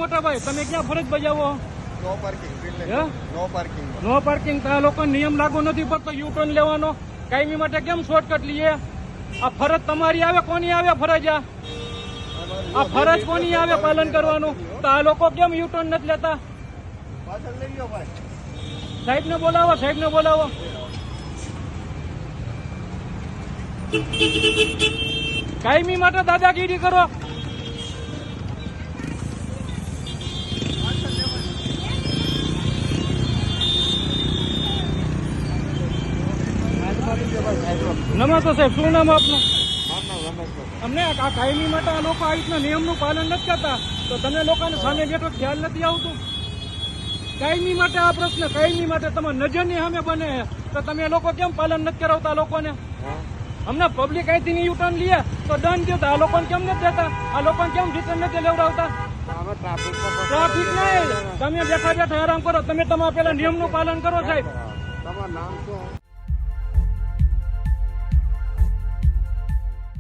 મોટા ભાઈ, તમે ક્યાં ફરજ બજાવો? No parking. No parking. No parking. તો આ લોકો નિયમ લાગુ નથી પડતો યુ ટર્ન લેવાનો. કાયમી માટે કેમ શોર્ટકટ લઈએ? આ ફરજ તમારી આવે, કોની આવે ફરજ? આ ફરજ કોની આવે પાલન કરવાનું? તો આ લોકો કેમ યુ ટર્ન નથી લેતા? પાછળ લઈ ગયો ભાઈ. સાહેબ ને બોલાવો, સાહેબ ને બોલાવો. કાયમી માટે દાદાગીરી કરો. નમસ્તે સાહેબ, શું નામ આપનું? અમને આ કાયમી માટે આ લોકો આ રીતના નિયમનું પાલન નથી કરતા, તો તમે લોકોને સામે બેઠો ખ્યાલ નથી આવતું? કાયમી માટે આ પ્રશ્ન, કાયમી માટે તમારી નજરની સામે બને, તો તમે લોકો કેમ પાલન નથી કરાવતા લોકોને? અમને પબ્લિક અહીંથી યુ ટર્ન લઈએ તો દંડ દો, આ લોકોને કેમ નથી દેતા? આ લોકોને કેમ રિટર્ન નથી લેવડાવતા? ટ્રાફિક નહીં, તમે બેઠા બેઠા આરામ કરો. તમે તમારા પેલા નિયમનું પાલન કરો સાહેબ. તમારું નામ શું?